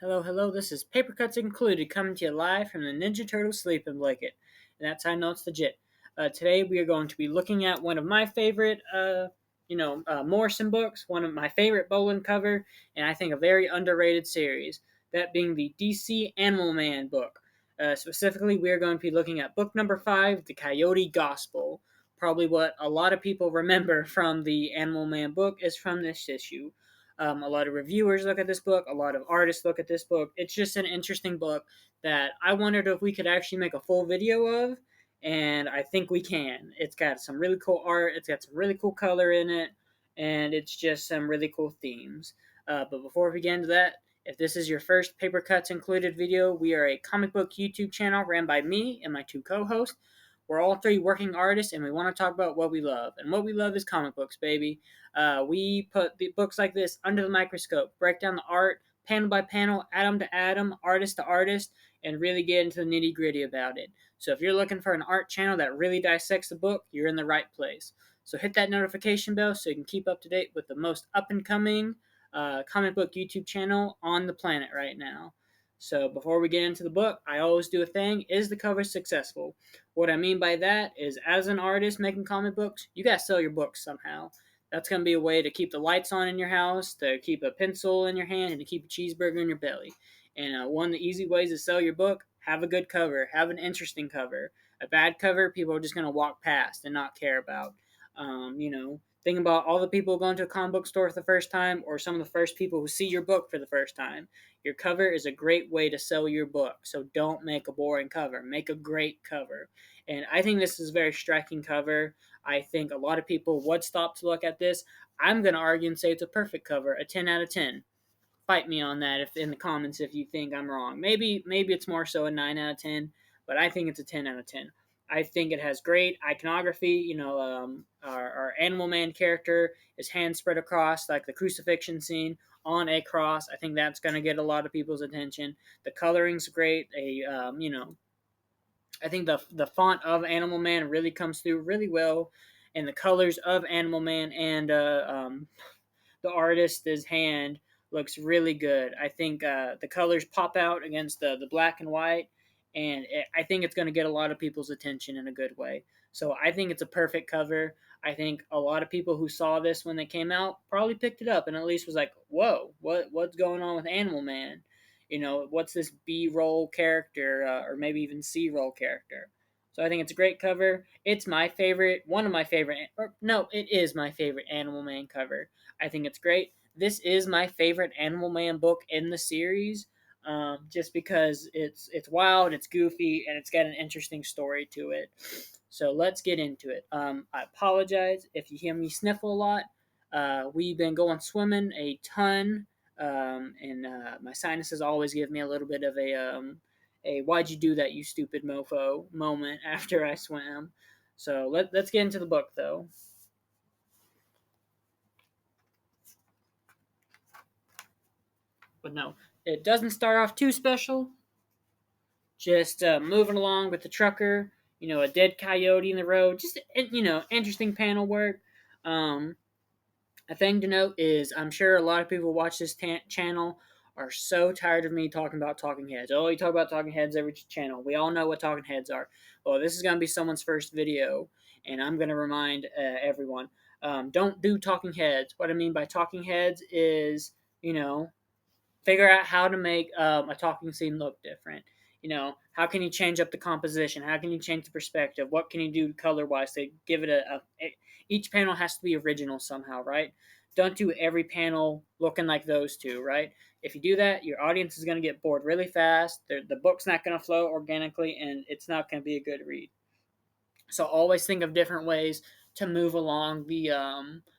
Hello, hello. This is Paper Cuts Included coming to you live from the Ninja Turtle Sleeping Blanket. And that's how I know it's legit. Today we are going to be looking at one of my favorite, Morrison books, one of my favorite Bolin cover, and I think a very underrated series. That being the DC Animal Man book. Specifically, we are going to be looking at book number 5, The Coyote Gospel. Probably what a lot of people remember from the Animal Man book is from this issue. A lot of reviewers look at this book. A lot of artists look at this book. It's just an interesting book that I wondered if we could actually make a full video of, and I think we can. It's got some really cool art. It's got some really cool color in it, and it's just some really cool themes. But before we get into that, if this is your first Paper Cuts Included video, we are a comic book YouTube channel ran by me and my two co-hosts. We're all three working artists, and we want to talk about what we love. And what we love is comic books, baby. We put the books like this under the microscope, break down the art panel by panel, atom to atom, artist to artist, and really get into the nitty gritty about it. So if you're looking for an art channel that really dissects the book, you're in the right place. So hit that notification bell so you can keep up to date with the most up and coming comic book YouTube channel on the planet right now. So before we get into the book, I always do a thing. Is the cover successful? What I mean by that is, as an artist making comic books, you gotta sell your books somehow. That's going to be a way to keep the lights on in your house, to keep a pencil in your hand, and to keep a cheeseburger in your belly. And one of the easy ways to sell your book, have a good cover, have an interesting cover. A bad cover, people are just going to walk past and not care about. Think about all the people going to a comic book store for the first time, or some of the first people who see your book for the first time. Your cover is a great way to sell your book, so don't make a boring cover. Make a great cover. And I think this is a very striking cover. I think a lot of people would stop to look at this. I'm going to argue and say it's a perfect cover, a 10 out of 10. Fight me on that if in the comments if you think I'm wrong. Maybe it's more so a 9 out of 10, but I think it's a 10 out of 10. I think it has great iconography. Our Animal Man character, his hands spread across like the crucifixion scene on a cross. I think that's going to get a lot of people's attention. The coloring's great. I think the font of Animal Man really comes through really well, and the colors of Animal Man and the artist's hand looks really good. I think the colors pop out against the black and white, and I think it's going to get a lot of people's attention in a good way. So I think it's a perfect cover. I think a lot of people who saw this when they came out probably picked it up and at least was like, "Whoa, what's going on with Animal Man? What's this B-roll character or maybe even C-roll character?" So I think it's a great cover. It's my favorite, one of my favorite, or no, it is my favorite Animal Man cover. I think it's great. This is my favorite Animal Man book in the series, just because it's wild, it's goofy, and it's got an interesting story to it. So let's get into it. I apologize if you hear me sniffle a lot. We've been going swimming a ton, and my sinuses always give me a little bit of a "why'd you do that, you stupid mofo" moment after I swim. So let's get into the book though. But no, it doesn't start off too special. Just moving along with the trucker, a dead coyote in the road. Just interesting panel work. Um, a thing to note is, I'm sure a lot of people who watch this channel are so tired of me talking about talking heads. Oh, you talk about talking heads every channel. We all know what talking heads are. Well, this is going to be someone's first video, and I'm going to remind everyone, don't do talking heads. What I mean by talking heads is, figure out how to make a talking scene look different. How can you change up the composition? How can you change the perspective? What can you do color wise to give it each panel has to be original somehow, right? Don't do every panel looking like those two, right? If you do that, your audience is going to get bored really fast. The book's not going to flow organically, and it's not going to be a good read. So always think of different ways to move along the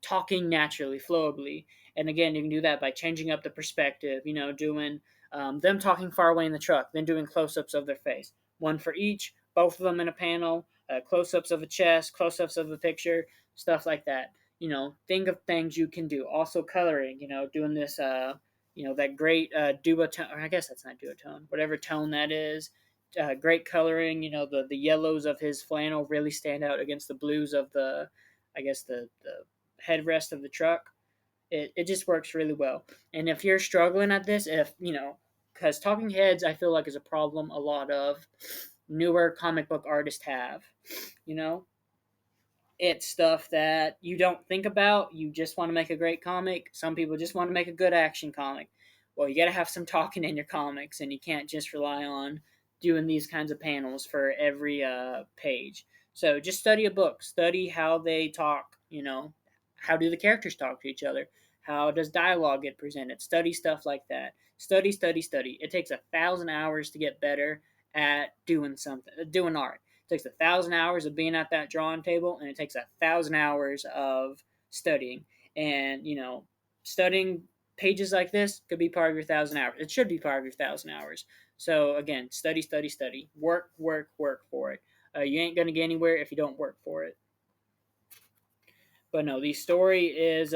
talking naturally, flowably. And again, you can do that by changing up the perspective. Doing them talking far away in the truck, then doing close-ups of their face, one for each, both of them in a panel, close-ups of a chest, close-ups of a picture, stuff like that. Think of things you can do. Also coloring. Doing this. That great duotone, or I guess that's not duotone, whatever tone that is. Great coloring. The yellows of his flannel really stand out against the blues of the headrest of the truck. It just works really well. And if you're struggling at this, if because talking heads, I feel like is a problem a lot of newer comic book artists have. You know, it's stuff that you don't think about. You just want to make a great comic. Some people just want to make a good action comic. Well, you got to have some talking in your comics, and you can't just rely on doing these kinds of panels for every page. So just study a book. Study how they talk. How do the characters talk to each other? How does dialogue get presented? Study stuff like that. Study, study, study. It takes 1,000 hours to get better at doing something, doing art. It takes 1,000 hours of being at that drawing table, and it takes 1,000 hours of studying. And studying pages like this could be part of your 1,000 hours. It should be part of your 1,000 hours. So again, study, study, study. Work, work, work for it. You ain't gonna get anywhere if you don't work for it. But no, the story is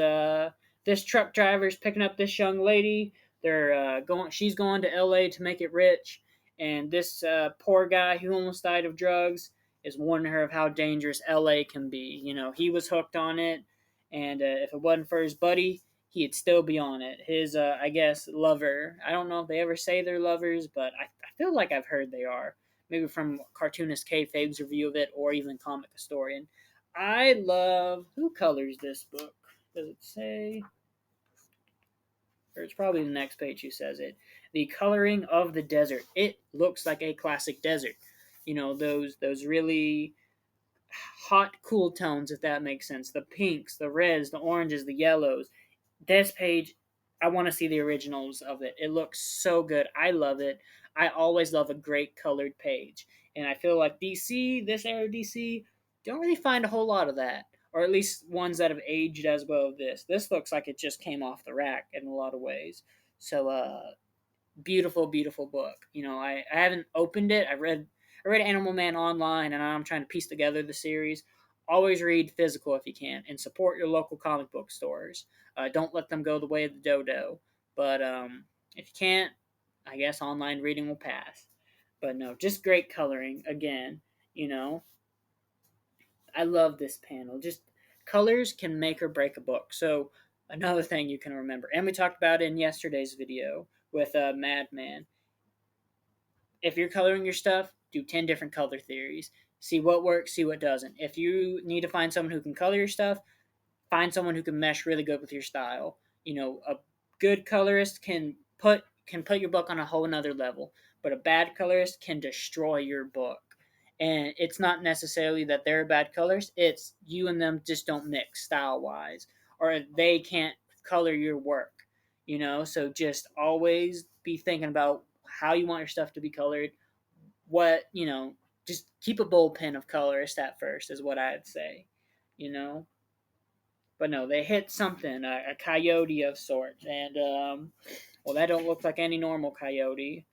this truck driver's picking up this young lady. They're going. She's going to L.A. to make it rich, and this poor guy who almost died of drugs is warning her of how dangerous L.A. can be. He was hooked on it, and if it wasn't for his buddy, he'd still be on it. His, I guess, lover. I don't know if they ever say they're lovers, but I feel like I've heard they are. Maybe from cartoonist Kayfabe's review of it, or even comic historian. I love who colors this book. Does it say? Or it's probably the next page who says it. The coloring of the desert. It looks like a classic desert. Those really hot, cool tones, if that makes sense. The pinks, the reds, the oranges, the yellows. This page, I want to see the originals of it. It looks so good. I love it. I always love a great colored page. And I feel like DC, this era DC, don't really find a whole lot of that. Or at least ones that have aged as well as this. This looks like it just came off the rack in a lot of ways. So beautiful, beautiful book. I haven't opened it. I read Animal Man online, and I'm trying to piece together the series. Always read physical if you can, and support your local comic book stores. Don't let them go the way of the dodo. But if you can't, I guess online reading will pass. But no, just great coloring again. You know, I love this panel. Just colors can make or break a book. So another thing you can remember, and we talked about it in yesterday's video with Madman. If you're coloring your stuff, do 10 different color theories. See what works, see what doesn't. If you need to find someone who can color your stuff, find someone who can mesh really good with your style. A good colorist can put your book on a whole another level, but a bad colorist can destroy your book. And it's not necessarily that they're a bad colorist, it's you and them just don't mix style wise, or they can't color your work. So just always be thinking about how you want your stuff to be colored. Just keep a bullpen of colorist at first, is what I'd say. You know, but no, they hit something, a coyote of sorts, and well, that don't look like any normal coyote.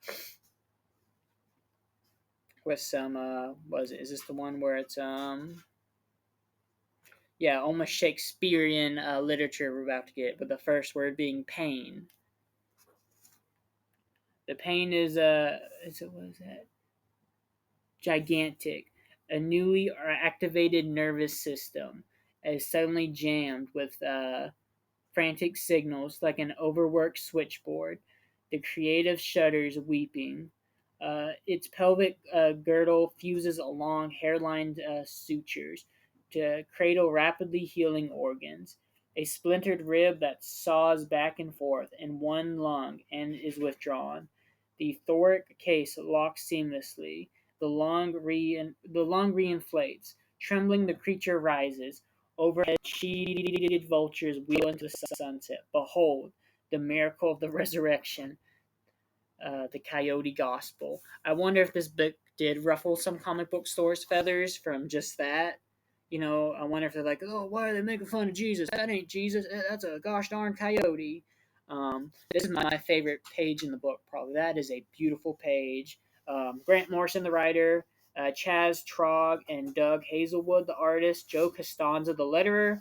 With some, was it? Is this the one where it's yeah, almost Shakespearean literature we're about to get, with the first word being pain. The pain is what is that? Gigantic. A newly activated nervous system is suddenly jammed with frantic signals like an overworked switchboard. The creative shudders weeping. Its pelvic girdle fuses along hairline sutures to cradle rapidly healing organs. A splintered rib that saws back and forth in one lung and is withdrawn. The thoracic case locks seamlessly. The lung reinflates. Trembling, the creature rises. Overhead, sheeted vultures wheel into the sunset. Behold, the miracle of the resurrection, the Coyote Gospel. I wonder if this book did ruffle some comic book stores' feathers from just that. I wonder if they're like, oh, why are they making fun of Jesus? That ain't Jesus. That's a gosh darn coyote. This is my favorite page in the book, probably. That is a beautiful page. Grant Morrison, the writer, Chaz Trog and Doug Hazelwood, the artist, Joe Costanza, the letterer,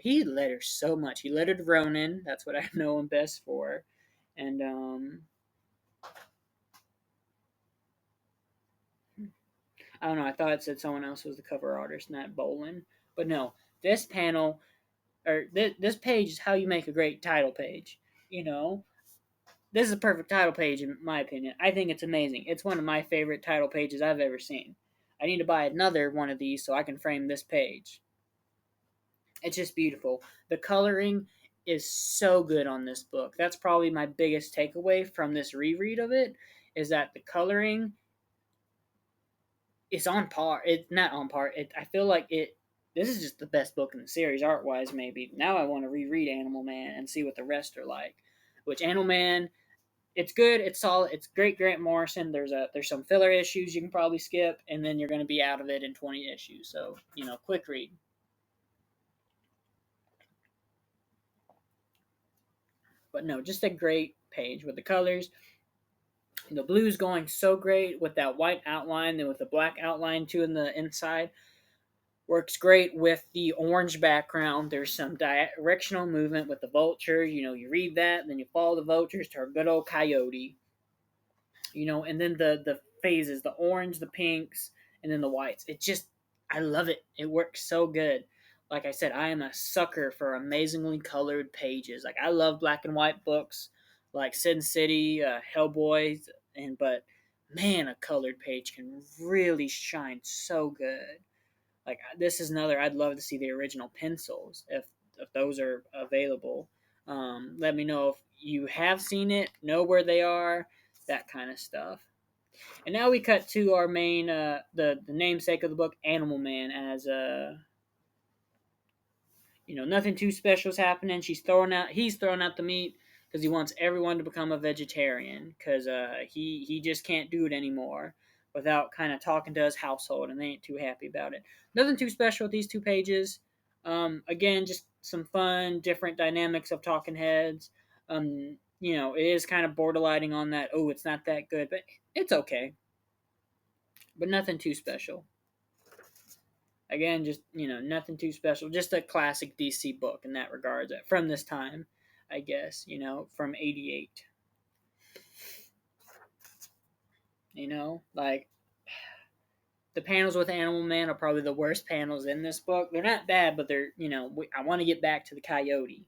he letters so much. He lettered Ronin. That's what I know him best for. And I don't know. I thought it said someone else was the cover artist, Matt Bolin, but no. This panel, this page is how you make a great title page. You know, this is a perfect title page in my opinion. I think it's amazing. It's one of my favorite title pages I've ever seen. I need to buy another one of these so I can frame this page. It's just beautiful. The coloring is so good on this book. That's probably my biggest takeaway from this reread of it is that the coloring is on par. It's not on par. I feel like it. This is just the best book in the series, art wise. Maybe now I want to reread Animal Man and see what the rest are like. Which Animal Man, it's good. It's solid. It's great. Grant Morrison. There's some filler issues you can probably skip, and then you're going to be out of it in 20 issues. So quick read. But no, just a great page with the colors. The blue's going so great with that white outline, then with the black outline too in the inside. Works great with the orange background. There's some directional movement with the vulture. You read that, and then you follow the vultures to our good old coyote. And then the phases, the orange, the pinks, and then the whites. I love it. It works so good. Like I said, I am a sucker for amazingly colored pages. Like I love black and white books, like Sin City, Hellboy, but man, a colored page can really shine so good. Like this is another. I'd love to see the original pencils if those are available. Let me know if you have seen it, know where they are, that kind of stuff. And now we cut to our main, the namesake of the book, Animal Man, as nothing too special is happening. He's throwing out the meat because he wants everyone to become a vegetarian because he just can't do it anymore without kind of talking to his household, and they ain't too happy about it. Nothing too special with these two pages. Again, just some fun, different dynamics of talking heads. It is kind of borderlining on that. Oh, it's not that good, but it's okay. But nothing too special. Again, just nothing too special. Just a classic DC book in that regard from this time, I guess. From '88. Like the panels with Animal Man are probably the worst panels in this book. They're not bad, but they're I want to get back to the coyote.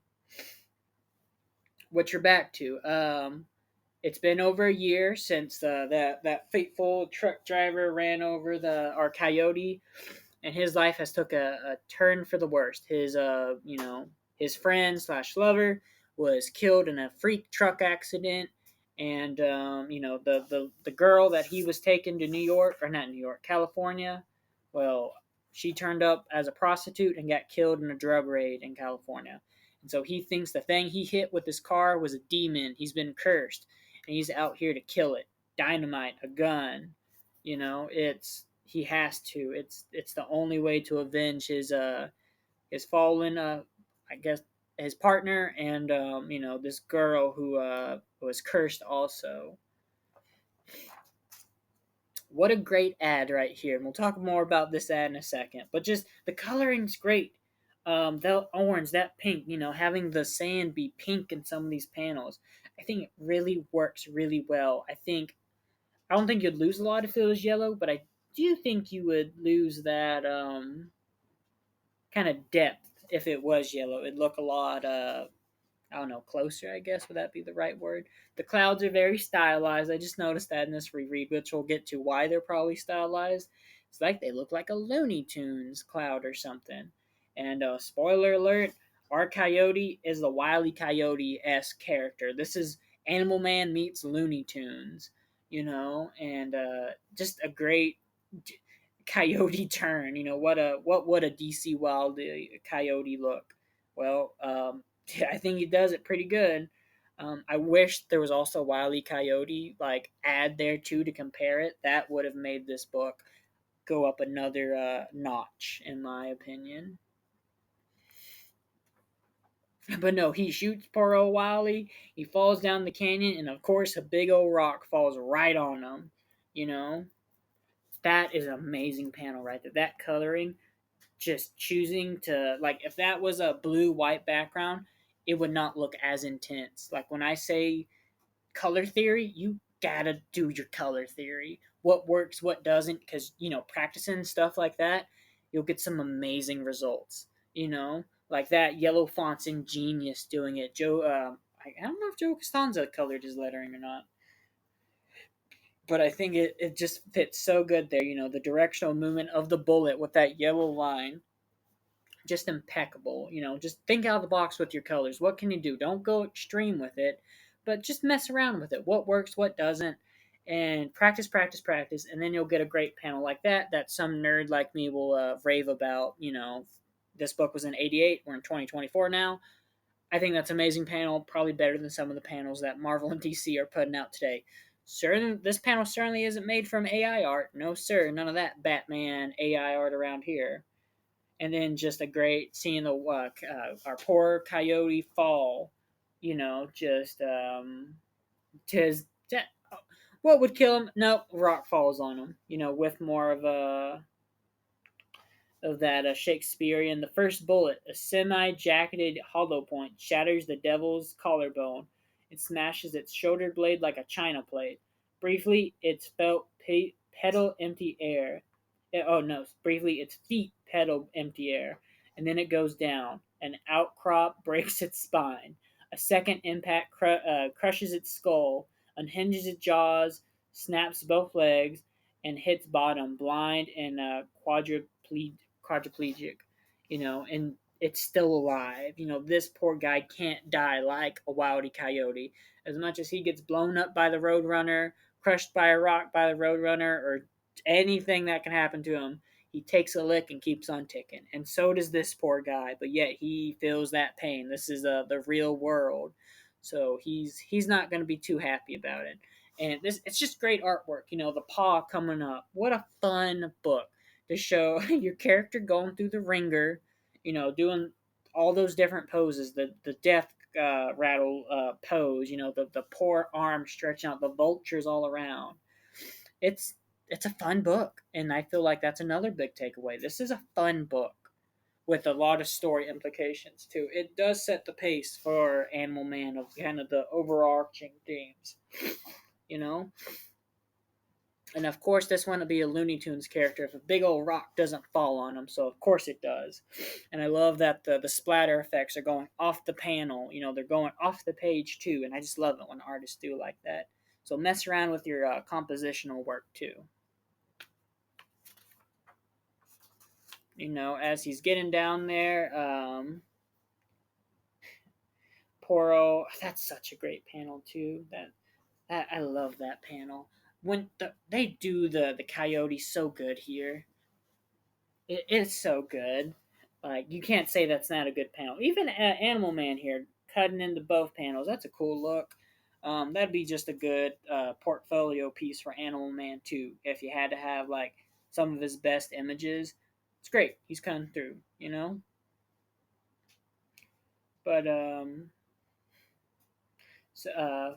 What you're back to? It's been over a year since that fateful truck driver ran over our coyote, and his life has took a turn for the worst. His friend slash lover was killed in a freak truck accident, and the girl that he was taken to New York, or not New York, California. Well, she turned up as a prostitute and got killed in a drug raid in California. And so he thinks the thing he hit with his car was a demon. He's been cursed, and he's out here to kill it. Dynamite, a gun. He has to. It's the only way to avenge his fallen I guess his partner, and this girl who was cursed also. What a great ad right here, and we'll talk more about this ad in a second. But just the coloring's great. That orange, that pink, having the sand be pink in some of these panels, I think it really works really well. I don't think you'd lose a lot if it was yellow, but I do think you would lose that kind of depth if it was yellow. It'd look a lot I don't know, closer, I guess. Would that be the right word? The clouds are very stylized. I just noticed that in this reread, which we'll get to why they're probably stylized. It's like they look like a Looney Tunes cloud or something. And spoiler alert, our coyote is the Wile E. Coyote-esque character. This is Animal Man meets Looney Tunes, and just a great coyote turn. What would a DC Wild Coyote look? Well, I think he does it pretty good. I wish there was also Wile E. Coyote like add there too to compare it. That would have made this book go up another notch, in my opinion. But no, he shoots poor old Wiley. He falls down the canyon, and of course, a big old rock falls right on him. You know, that is an amazing panel right there. That coloring, just choosing to like if that was a blue white background, it would not look as intense. Like when I say color theory, you gotta do your color theory. What works, what doesn't, because practicing stuff like that, you'll get some amazing results. Like that yellow font's ingenious doing it. I don't know if Joe Costanza colored his lettering or not, but I think it just fits so good there. The directional movement of the bullet with that yellow line, just impeccable. Just think out of the box with your colors. What can you do? Don't go extreme with it, but just mess around with it. What works, what doesn't, and practice, practice, practice, and then you'll get a great panel like that. That some nerd like me will rave about. This book was in '88. We're in 2024 now. I think that's an amazing panel. Probably better than some of the panels that Marvel and DC are putting out today. Certain This panel certainly isn't made from AI art. No, sir, none of that Batman AI art around here. And then just a great seeing our poor coyote fall. Just tis what would kill him? Nope, rock falls on him. With more of that Shakespearean. The first bullet, a semi-jacketed hollow point, shatters the devil's collarbone. It smashes its shoulder blade like a china plate. Briefly, its felt pedal empty air. Oh no! Briefly, its feet pedal empty air, and then it goes down. An outcrop breaks its spine. A second impact crushes its skull, unhinges its jaws, snaps both legs, and hits bottom, blind and quadriplegic, and it's still alive. This poor guy can't die like a wily coyote. As much as he gets blown up by the roadrunner, crushed by a rock by the roadrunner, or anything that can happen to him, he takes a lick and keeps on ticking. And so does this poor guy, but yet he feels that pain. This is the real world. So he's not going to be too happy about it. And it's just great artwork. The paw coming up. What a fun book to show your character going through the ringer, doing all those different poses, the death rattle pose, the poor arm stretching out, the vultures all around. It's it's a fun book, and I feel like that's another big takeaway. This is a fun book with a lot of story implications too. It does set the pace for Animal Man of kind of the overarching themes, you know. And of course, this one will be a Looney Tunes character if a big old rock doesn't fall on him. So of course it does. And I love that the splatter effects are going off the panel. They're going off the page too. And I just love it when artists do like that. So mess around with your compositional work too. As he's getting down there, Poro. That's such a great panel too. That I love that panel. When they do the coyote so good here. It's so good. Like you can't say that's not a good panel. Even Animal Man here cutting into both panels. That's a cool look. That'd be just a good portfolio piece for Animal Man too. If you had to have like some of his best images, it's great. He's coming through. But so,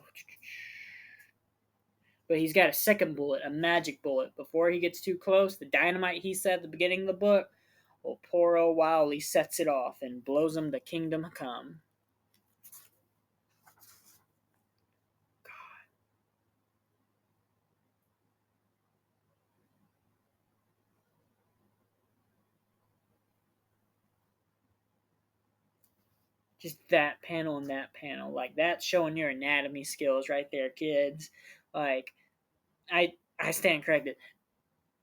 but he's got a second bullet, a magic bullet. Before he gets too close, the dynamite he said at the beginning of the book, well, poor old Wily sets it off and blows him to kingdom come. Just that panel and that panel, like that's showing your anatomy skills right there, kids. Like I stand corrected.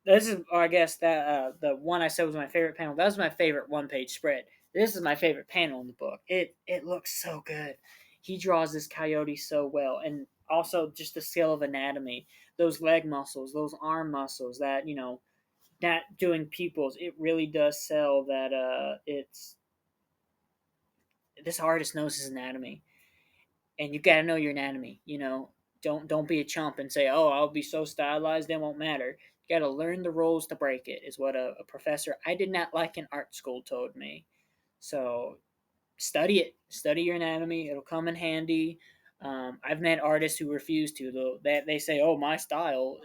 This is, or I guess that the one I said was my favorite panel. That was my favorite one-page spread. This is my favorite panel in the book. It looks so good. He draws this coyote so well, and also just the skill of anatomy, those leg muscles, those arm muscles, that not doing pupils. It really does sell that. It's This artist knows his anatomy, and you got to know your anatomy. Don't be a chump and say, "Oh, I'll be so stylized, it won't matter." You got to learn the rules to break it. Is what a professor I did not like in art school told me. So study it. Study your anatomy. It'll come in handy. I've met artists who refuse to, though. That they say, "Oh, my style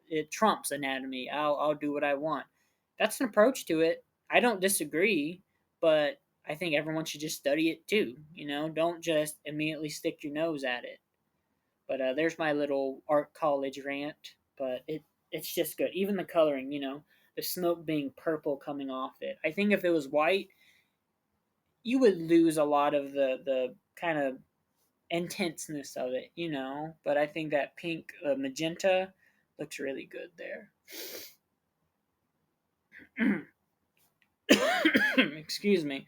it trumps anatomy. I'll do what I want." That's an approach to it. I don't disagree, but I think everyone should just study it too. Don't just immediately stick your nose at it. But there's my little art college rant. But it's just good. Even the coloring, the smoke being purple coming off it. I think if it was white, you would lose a lot of the kind of intenseness of it, But I think that pink magenta looks really good there. Excuse me,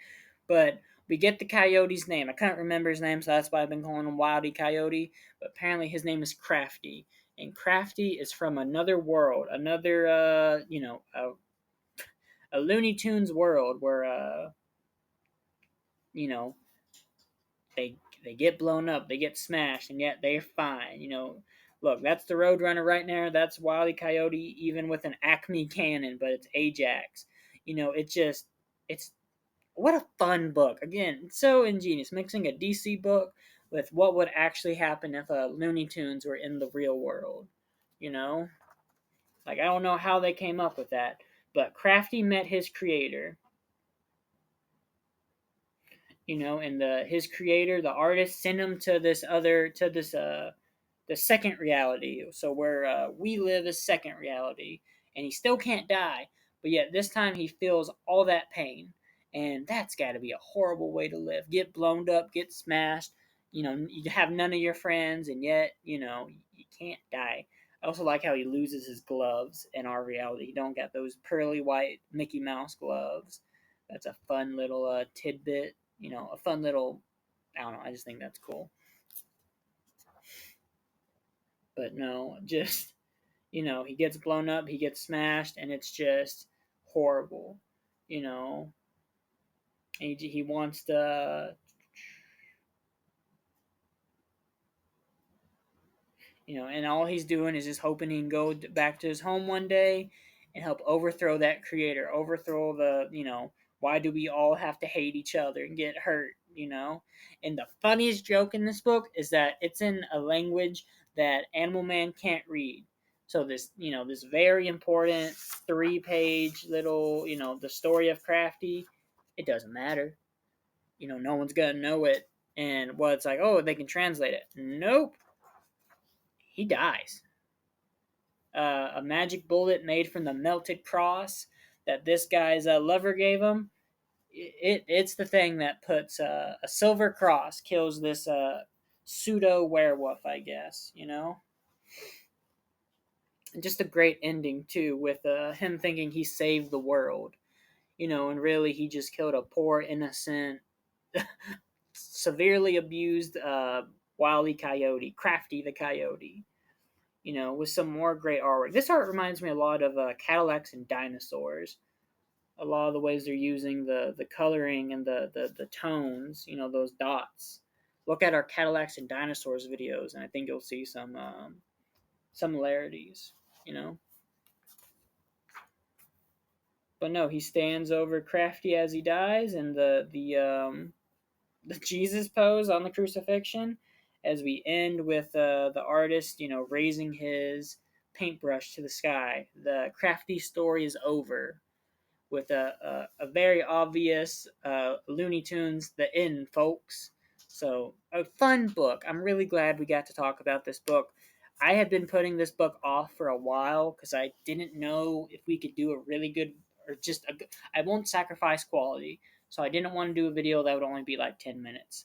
but we get the coyote's name. I can't remember his name, so that's why I've been calling him Wildy Coyote. But apparently, his name is Crafty, and Crafty is from another world, another a Looney Tunes world where you know they they get blown up, they get smashed, and yet they're fine. Look, that's the Roadrunner right there. That's Wildy Coyote, even with an Acme cannon, but it's Ajax. It's what a fun book. Again, it's so ingenious, mixing a DC book with what would actually happen if Looney Tunes were in the real world. You know, I don't know how they came up with that, but Crafty met his creator. And his creator, the artist, sent him to this the second reality. So where we live is second reality, and he still can't die, but yet this time he feels all that pain, and that's got to be a horrible way to live. Get blown up, get smashed. You have none of your friends, and yet you can't die. I also like how he loses his gloves in our reality. He don't got those pearly white Mickey Mouse gloves. That's a fun little tidbit. A fun little. I don't know. I just think that's cool. But no, just he gets blown up, he gets smashed, and it's just horrible. You know, he wants to and all he's doing is just hoping he can go back to his home one day and help overthrow that creator, overthrow why do we all have to hate each other and get hurt. And the funniest joke in this book is that it's in a language that Animal Man can't read. So this very important 3-page little, the story of Crafty, it doesn't matter. No one's gonna know it. And it's like, oh, they can translate it. Nope, he dies. A magic bullet made from the melted cross that this guy's lover gave him. It's the thing that puts a silver cross kills this pseudo werewolf, I guess. And just a great ending too, with him thinking he saved the world. And really he just killed a poor innocent, severely abused Wily Coyote, Crafty the Coyote. With some more great artwork. This art reminds me a lot of Cadillacs and Dinosaurs. A lot of the ways they're using the coloring and the tones, those dots. Look at our Cadillacs and Dinosaurs videos, and I think you'll see some similarities, you know. But no, he stands over Crafty as he dies, and the Jesus pose on the crucifixion, as we end with the artist, raising his paintbrush to the sky. The Crafty story is over with a very obvious Looney Tunes, the end, folks. So, a fun book. I'm really glad we got to talk about this book. I had been putting this book off for a while because I didn't know if we could do a really good or just a. I won't sacrifice quality, so I didn't want to do a video that would only be like 10 minutes.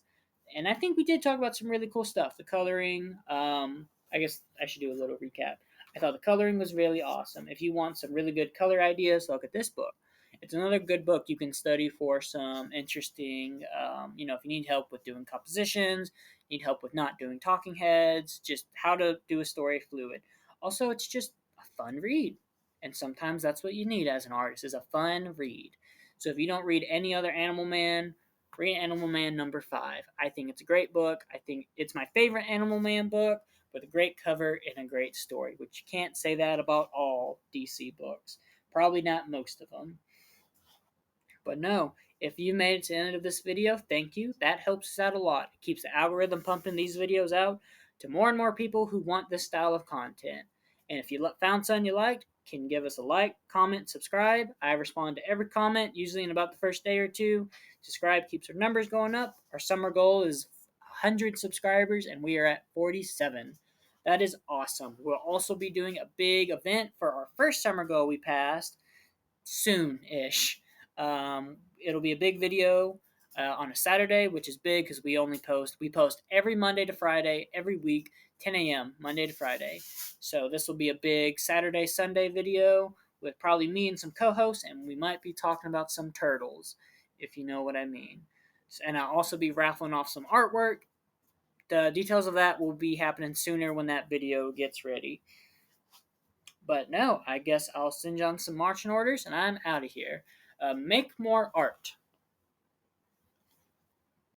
And I think we did talk about some really cool stuff. The coloring. I guess I should do a little recap. I thought the coloring was really awesome. If you want some really good color ideas, look at this book. It's another good book you can study for some interesting, if you need help with doing compositions, need help with not doing talking heads, just how to do a story fluid. Also, it's just a fun read. And sometimes that's what you need as an artist, is a fun read. So if you don't read any other Animal Man, read Animal Man #5. I think it's a great book. I think it's my favorite Animal Man book with a great cover and a great story, which you can't say that about all DC books. Probably not most of them. But no, if you made it to the end of this video, thank you. That helps us out a lot. It keeps the algorithm pumping these videos out to more and more people who want this style of content. And if you found something you liked, can give us a like, comment, subscribe. I respond to every comment, usually in about the first day or two. Subscribe keeps our numbers going up. Our summer goal is 100 subscribers, and we are at 47. That is awesome. We'll also be doing a big event for our first summer goal we passed soon-ish. It'll be a big video. on a Saturday, which is big because we post every Monday to Friday every week, 10 a.m. Monday to Friday. So this will be a big Saturday Sunday video with probably me and some co-hosts, and we might be talking about some turtles, if you know what I mean. And I'll also be raffling off some artwork. The details of that will be happening sooner when that video gets ready. But no, I guess I'll send you on some marching orders, and I'm out of here. Make more art.